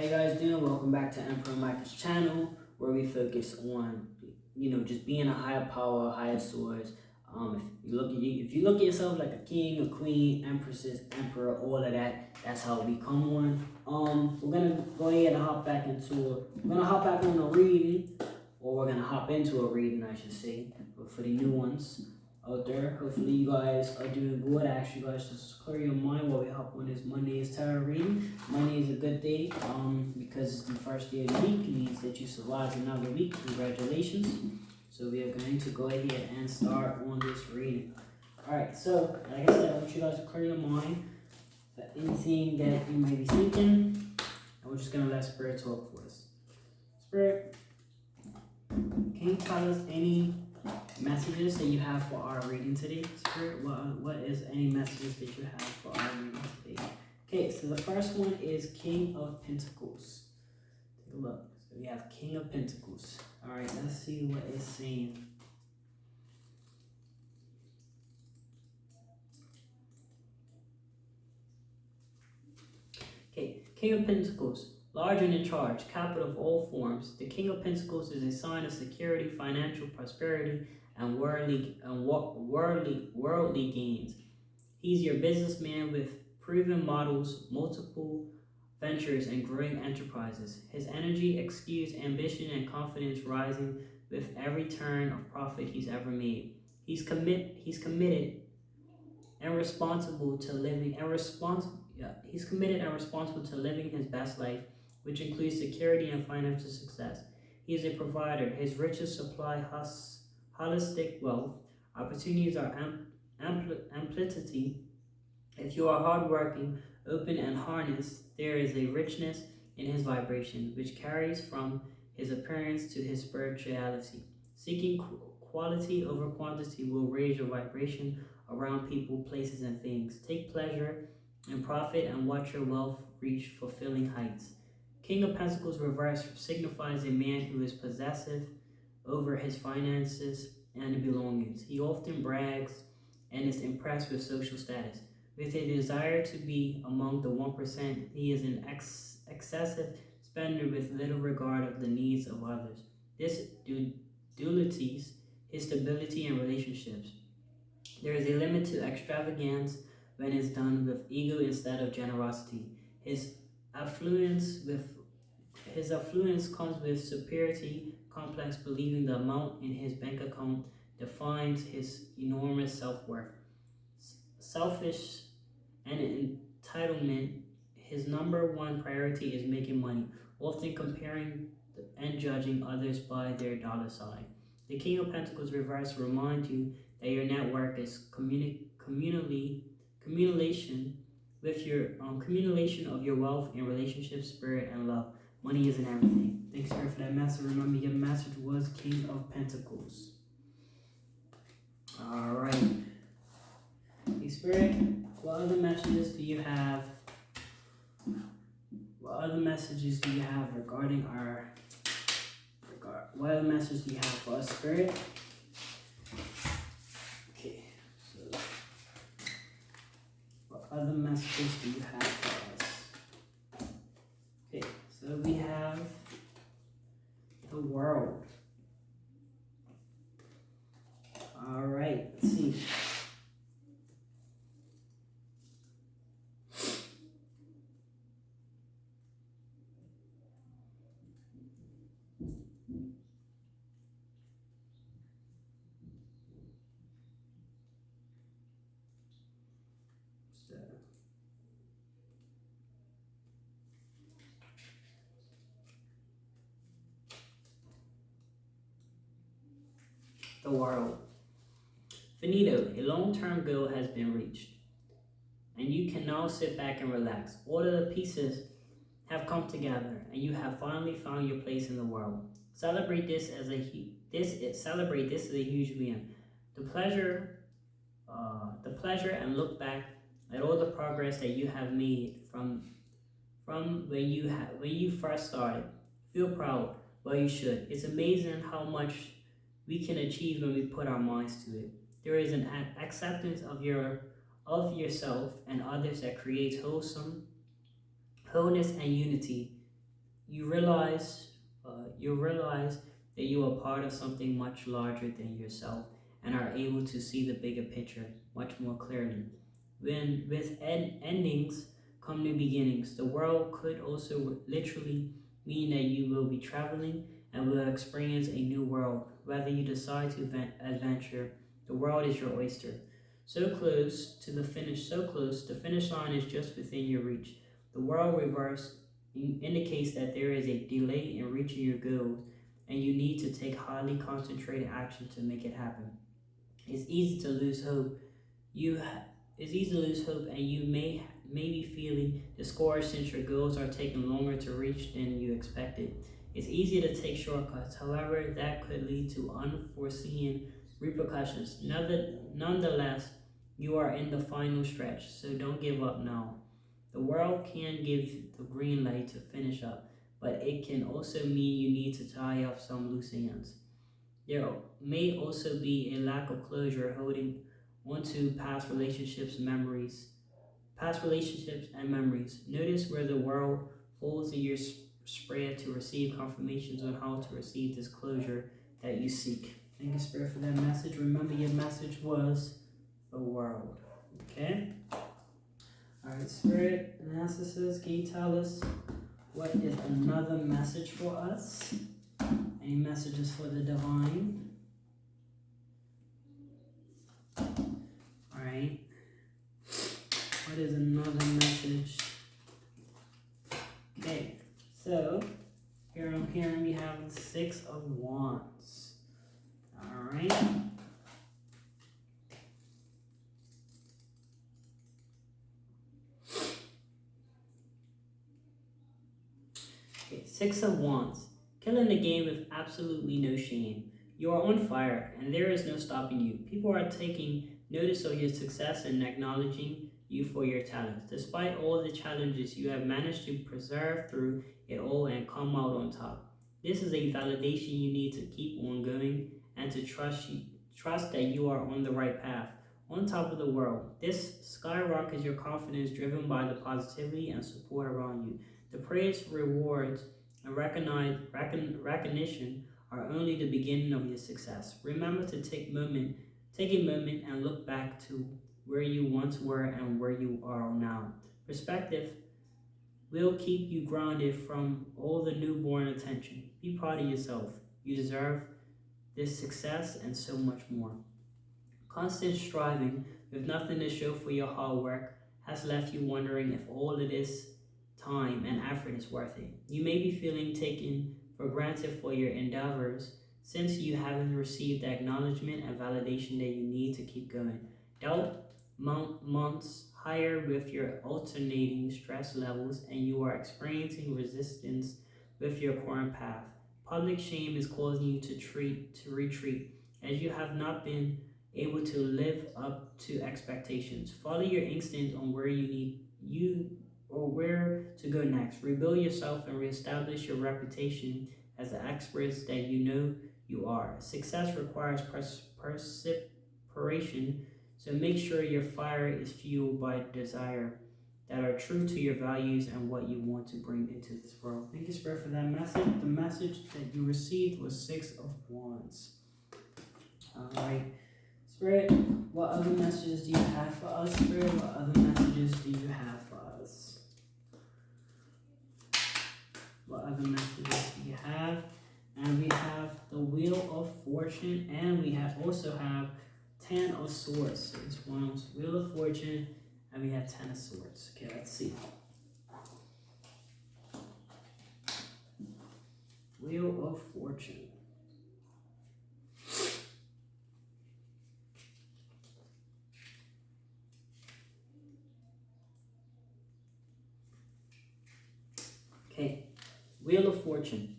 How you guys doing? Welcome back to Emperor Micah's channel, where we focus on, just being a higher power, higher source. If you look at yourself like a king, a queen, empresses, emperor, all of that, that's how we come on. We're gonna go ahead and hop back on a reading, or we're gonna hop into a reading, I should say, but for the new ones out there. Hopefully you guys are doing good. I ask you guys to clear your mind while we hop on this Monday's tarot reading. Monday is a good day because it's the first day of the week. It means that you survived another week. Congratulations. So we are going to go ahead and start on this reading. Alright, so like I said, I want you guys to clear your mind for anything that you may be thinking. And we're just going to let Spirit talk for us. Spirit, can you tell us any messages that you have for our reading today? Spirit, what is any messages that you have for our reading today? Okay, so the first one is King of Pentacles. Take a look. So we have King of Pentacles. Alright, let's see what it's saying. Okay, King of Pentacles. Large and in charge, capital of all forms. The King of Pentacles is a sign of security, financial prosperity, and worldly gains. He's your businessman with proven models, multiple ventures, and growing enterprises. His energy exudes ambition and confidence, rising with every turn of profit he's ever made. He's committed and responsible to living he's committed and responsible to living his best life, which includes security and financial success. He is a provider. His riches supply holistic wealth. Opportunities are amplitude. If you are hardworking, open, and harnessed, there is a richness in his vibration, which carries from his appearance to his spirituality. Seeking quality over quantity will raise your vibration around people, places, and things. Take pleasure and profit and watch your wealth reach fulfilling heights. King of Pentacles reverse signifies a man who is possessive over his finances and belongings. He often brags and is impressed with social status. With a desire to be among the 1%, he is an excessive spender with little regard of the needs of others. This dualities his stability and relationships. There is a limit to extravagance when it's done with ego instead of generosity. His affluence comes with superiority complex, believing the amount in his bank account defines his enormous self-worth. Selfish and entitlement, his number one priority is making money, often comparing and judging others by their dollar sign. The King of Pentacles reverse reminds you that your network is accumulation of your wealth and relationships, spirit, and love. Money isn't everything. Thanks, Spirit, for that message. Remember, your message was King of Pentacles. All right. Hey, Spirit, what other messages do you have? What other messages do you have regarding what other message do you have for us, Spirit? Okay, so what other messages do you have for us? Okay, so we have the World. All right, let's see. The World. Finito, a long-term goal has been reached, and you can now sit back and relax. All of the pieces have come together, and you have finally found your place in the world. Celebrate this as a huge win. The pleasure, and look back at all the progress that you have made from when you first started. Feel proud. Well, you should. It's amazing how much we can achieve when we put our minds to it. There is an acceptance of yourself and others that creates wholeness and unity you realize you realize that you are part of something much larger than yourself and are able to see the bigger picture much more clearly. When with endings come new beginnings, the world could also literally mean that you will be traveling and will experience a new world. Whether you decide to adventure, the world is your oyster. So close, the finish line is just within your reach. The world reverse indicates that there is a delay in reaching your goals and you need to take highly concentrated action to make it happen. It's easy to lose hope. You ha- it's easy to lose hope, and you may be feeling discouraged since your goals are taking longer to reach than you expected. It's easy to take shortcuts. However, that could lead to unforeseen repercussions. Nonetheless, you are in the final stretch, so don't give up now. The world can give the green light to finish up, but it can also mean you need to tie up some loose ends. There may also be a lack of closure holding onto past relationships and memories. Notice where the world falls in your spread to receive confirmations on how to receive this closure that you seek. Thank you, Spirit, for that message. Remember, your message was the world. Okay? All right, Spirit, Narcissus, can you tell us what is another message for us? Any messages for the divine? All right. What is another message? Okay, so here I'm hearing we have the Six of Wands. All right. Okay, Six of Wands. Killing the game with absolutely no shame. You are on fire, and there is no stopping you. People are taking notice of your success and acknowledging you for your talents. Despite all the challenges, you have managed to persevere through it all and come out on top. This is a validation you need to keep on going and to trust that you are on the right path, on top of the world. This skyrockets your confidence driven by the positivity and support around you. The praise, rewards, and recognition are only the beginning of your success. Remember to take a moment and look back to where you once were and where you are now. Perspective will keep you grounded from all the newborn attention. Be proud of yourself. You deserve this success and so much more. Constant striving with nothing to show for your hard work has left you wondering if all of this time and effort is worth it. You may be feeling taken for granted for your endeavors since you haven't received the acknowledgement and validation that you need to keep going. Doubt months higher with your alternating stress levels and you are experiencing resistance with your current path. Public shame is causing you to retreat as you have not been able to live up to expectations. Follow your instinct on where you or where to go next. Rebuild yourself and reestablish your reputation as the experts that you know you are. Success requires perseveration, so make sure your fire is fueled by desire that are true to your values and what you want to bring into this world. Thank you, Spirit, for that message. The message that you received was Six of Wands. All right. Spirit, what other messages do you have for us? Spirit, what other messages do you have for us? What other messages do you have? And we have the Wheel of Fortune, and we also have Ten of Swords. So this one's Wheel of Fortune, and we have Ten of Swords. Okay, let's see. Wheel of Fortune. Okay, Wheel of Fortune.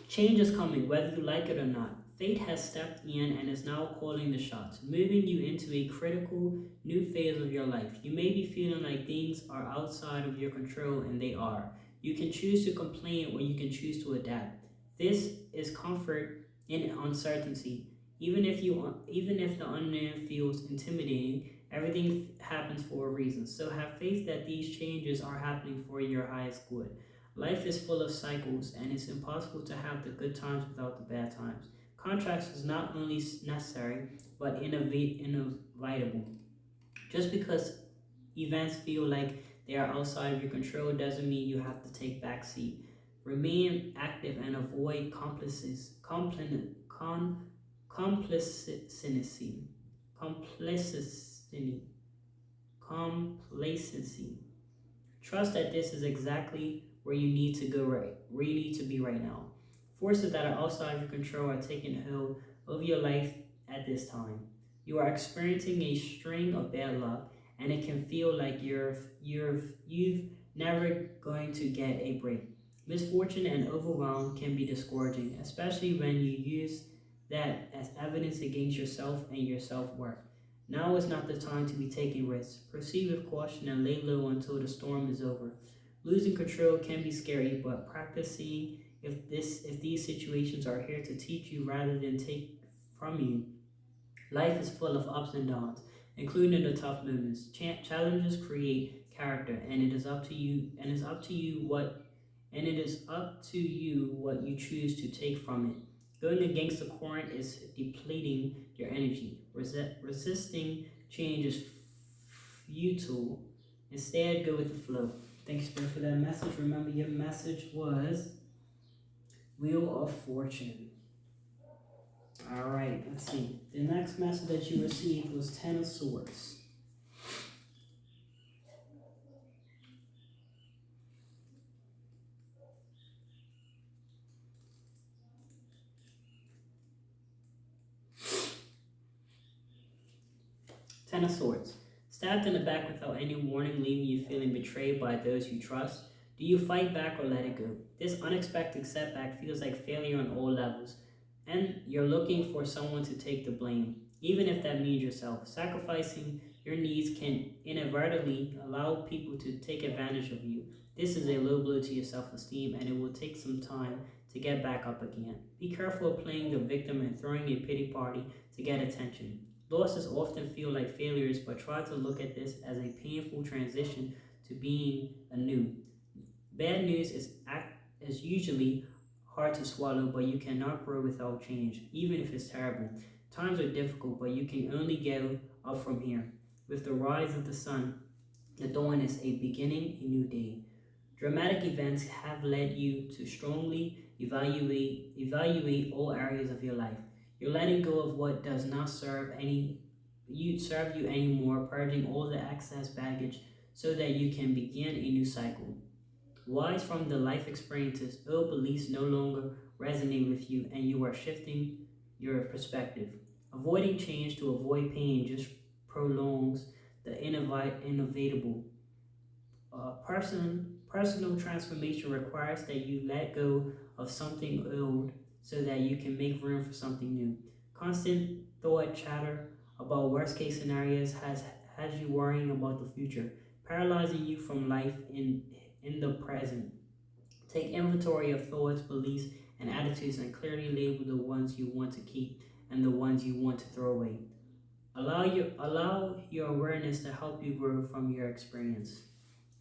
Change is coming, whether you like it or not. Fate has stepped in and is now calling the shots, moving you into a critical new phase of your life. You may be feeling like things are outside of your control, and they are. You can choose to complain or you can choose to adapt. This is comfort in uncertainty. Even if the unknown feels intimidating, everything happens for a reason. So have faith that these changes are happening for your highest good. Life is full of cycles, and it's impossible to have the good times without the bad times. Contrast is not only necessary, but inevitable. Just because events feel like they are outside of your control doesn't mean you have to take backseat. Remain active and avoid complacency, complacency, complacency. Trust that this is exactly where you need to go right, where you need to be right now. Forces that are outside of your control are taking hold of your life at this time. You are experiencing a string of bad luck, and it can feel like you've never going to get a break. Misfortune and overwhelm can be discouraging, especially when you use that as evidence against yourself and your self worth. Now is not the time to be taking risks. Proceed with caution and lay low until the storm is over. Losing control can be scary, but practicing if these situations are here to teach you rather than take from you. Life is full of ups and downs, including the tough moments. Challenges create character, and it is up to you. And it's up to you what, and it is up to you what you choose to take from it. Going against the current is depleting your energy. Resisting change is futile. Instead, go with the flow. Thanks, Spirit, for that message. Remember, your message was Wheel of Fortune. All right, let's see. The next message that you received was Ten of Swords. Ten of Swords. Stabbed in the back without any warning, leaving you feeling betrayed by those you trust. Do you fight back or let it go? This unexpected setback feels like failure on all levels, and you're looking for someone to take the blame, even if that means yourself. Sacrificing your needs can inadvertently allow people to take advantage of you. This is a low blow to your self esteem, and it will take some time to get back up again. Be careful of playing the victim and throwing a pity party to get attention. Losses often feel like failures, but try to look at this as a painful transition to being anew. Bad news is usually hard to swallow, but you cannot grow without change, even if it's terrible. Times are difficult, but you can only go up from here. With the rise of the sun, the dawn is a beginning, a new day. Dramatic events have led you to strongly evaluate all areas of your life. You're letting go of what does not serve you anymore, purging all the excess baggage so that you can begin a new cycle. Wise from the life experiences, old beliefs no longer resonate with you, and you are shifting your perspective. Avoiding change to avoid pain just prolongs the inevitable. Personal transformation requires that you let go of something old so that you can make room for something new. Constant thought chatter about worst case scenarios has you worrying about the future, paralyzing you from life in the present. Take inventory of thoughts, beliefs, and attitudes and clearly label the ones you want to keep and the ones you want to throw away. Allow your awareness to help you grow from your experience.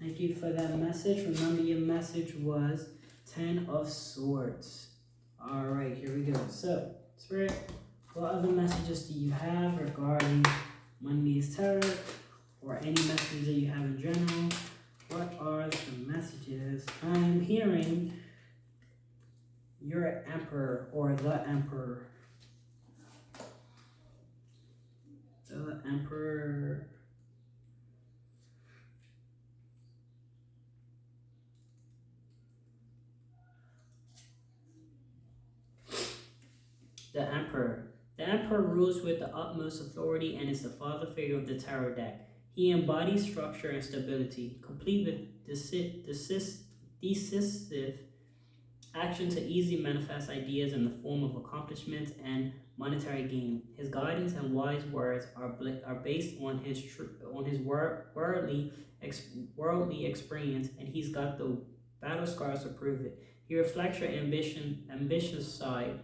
Thank you for that message. Remember, your message was Ten of Swords. All right, here we go. So, Spirit, what other messages do you have regarding Monday's Tarot, or any messages that you have in general? What are the messages I'm hearing? Your Emperor, or the Emperor. The Emperor. The Emperor. The Emperor rules with the utmost authority and is the father figure of the tarot deck. He embodies structure and stability, complete with decisive action to easily manifest ideas in the form of accomplishments and monetary gain. His guidance and wise words are based on his worldly experience, and he's got the battle scars to prove it. He reflects your ambitious side,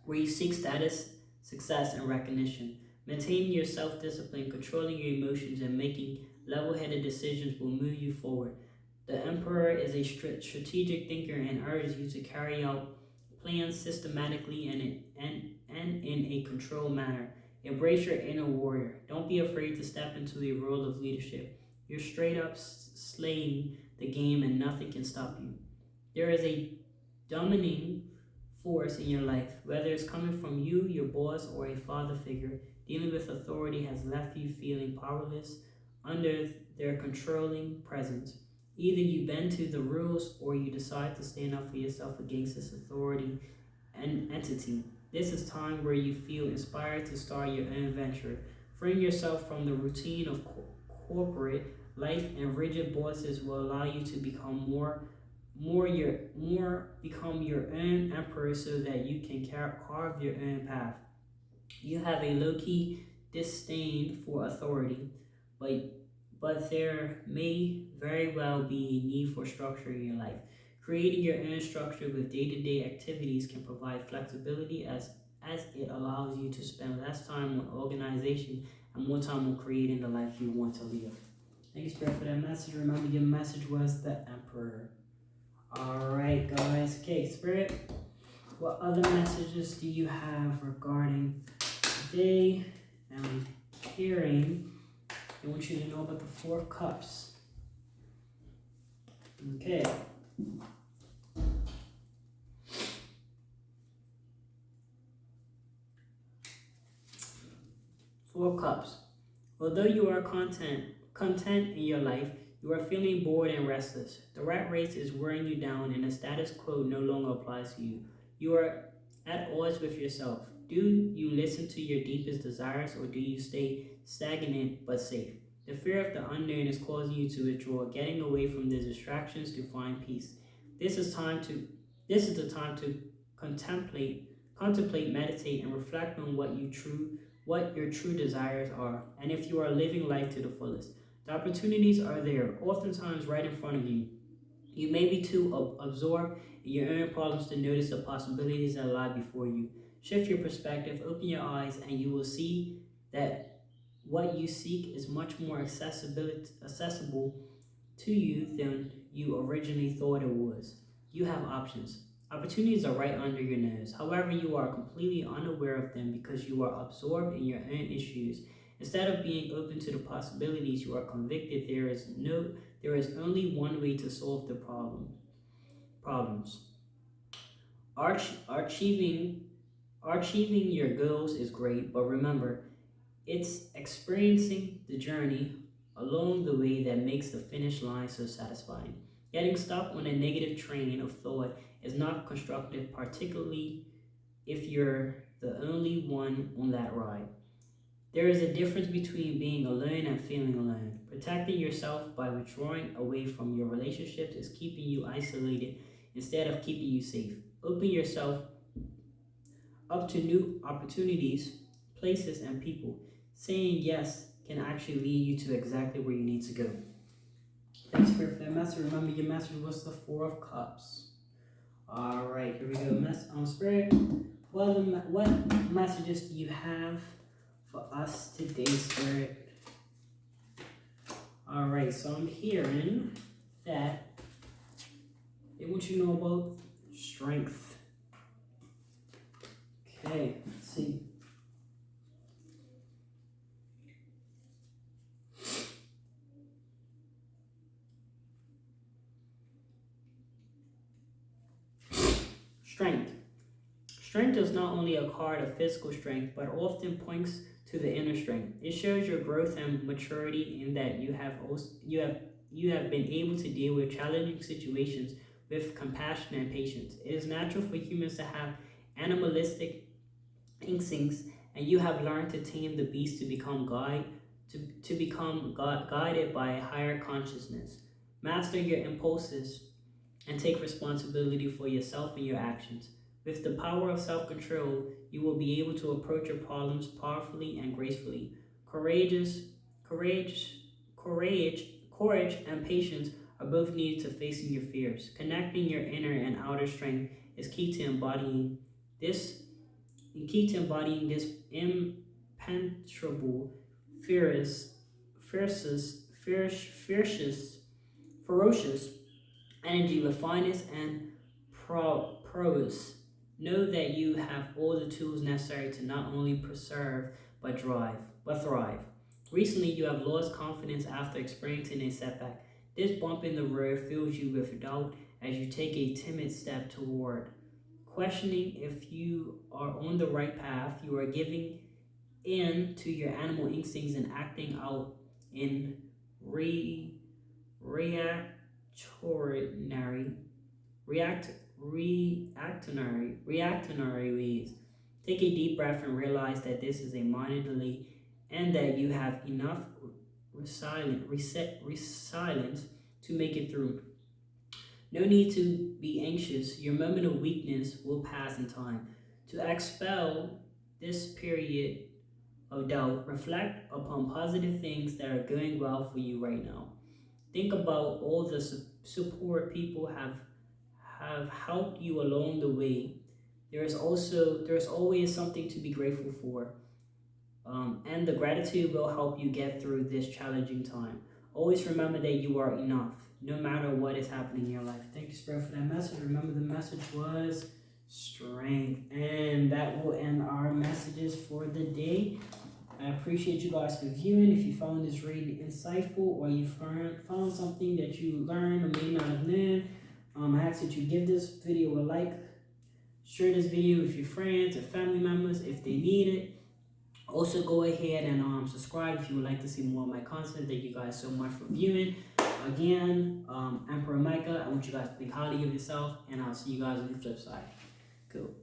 where you seek status, success, and recognition. Maintaining your self-discipline, controlling your emotions, and making level-headed decisions will move you forward. The emperor is a strategic thinker and urges you to carry out plans systematically and in a controlled manner. Embrace your inner warrior. Don't be afraid to step into a role of leadership. You're straight up slaying the game and nothing can stop you. There is a dominating force in your life, whether it's coming from you, your boss, or a father figure. Dealing with authority has left you feeling powerless under their controlling presence. Either you bend to the rules or you decide to stand up for yourself against this authority and entity. This is time where you feel inspired to start your own venture. Freeing yourself from the routine of corporate life and rigid bosses will allow you to become more become your own emperor so that you can carve your own path. You have a low-key disdain for authority, but there may very well be a need for structure in your life. Creating your own structure with day-to-day activities can provide flexibility as it allows you to spend less time on organization and more time on creating the life you want to live. Thank you, Spirit, for that message. Remember, your message was the Emperor. Alright, guys. Okay, Spirit, what other messages do you have regarding today? And hearing, I want you to know about the Four of Cups. Okay. Four of Cups. Although you are content in your life, you are feeling bored and restless. The rat race is wearing you down and the status quo no longer applies to you. You are at odds with yourself. Do you listen to your deepest desires or do you stay stagnant but safe? The fear of the unknown is causing you to withdraw, getting away from the distractions to find peace. This is the time to contemplate, meditate, and reflect on what your true desires are, and if you are living life to the fullest. The opportunities are there, oftentimes right in front of you. You may be too absorbed in your own problems to notice the possibilities that lie before you. Shift your perspective, open your eyes, and you will see that what you seek is much more accessible to you than you originally thought it was. You have options. Opportunities are right under your nose. However, you are completely unaware of them because you are absorbed in your own issues. Instead of being open to the possibilities, you are convicted there is only one way to solve the problems. Achieving your goals is great, but remember, it's experiencing the journey along the way that makes the finish line so satisfying. Getting stuck on a negative train of thought is not constructive, particularly if you're the only one on that ride. There is a difference between being alone and feeling alone. Protecting yourself by withdrawing away from your relationships is keeping you isolated instead of keeping you safe. Open yourself up to new opportunities, places, and people. Saying yes can actually lead you to exactly where you need to go. Thanks, Spirit, for that message. Remember, your message was the Four of Cups. All right, here we go. Spirit, what messages do you have for us today, Spirit? All right, so I'm hearing that they want you to know about strength. Okay, let's see. Strength. Strength is not only a card of physical strength, but often points to the inner strength. It shows your growth and maturity in that you have been able to deal with challenging situations with compassion and patience. It is natural for humans to have animalistic instincts, and you have learned to tame the beast to become guided by a higher consciousness. Master your impulses and take responsibility for yourself and your actions. With the power of self-control, you will be able to approach your problems powerfully and gracefully. Courage, courage, and patience are both needed to facing your fears. Connecting your inner and outer strength is key to embodying this impenetrable, fierce ferocious energy with fineness and prowess. Know that you have all the tools necessary to not only preserve but thrive. Recently, you have lost confidence after experiencing a setback. This bump in the road fills you with doubt as you take a timid step toward questioning if you are on the right path. You are giving in to your animal instincts and acting out in reactionary reactionary ways. Take a deep breath and realize that this is a minor delay and that you have enough resilience to make it through. No need to be anxious. Your moment of weakness will pass in time. To expel this period of doubt, reflect upon positive things that are going well for you right now. Think about all the support people have helped you along the way. There's always something to be grateful for, and the gratitude will help you get through this challenging time. Always remember that you are enough, no matter what is happening in your life. Thank you, Spirit, for that message. Remember, the message was strength, and that will end our messages for the day. I appreciate you guys for viewing. If you found this reading insightful or you found something that you learned or may not have learned, I ask that you give this video a like, share this video with your friends or family members if they need it. Also, go ahead and subscribe if you would like to see more of my content. Thank you guys so much for viewing. Again, Emperor Micah, I want you guys to think highly of yourself, and I'll see you guys on the flip side. Cool.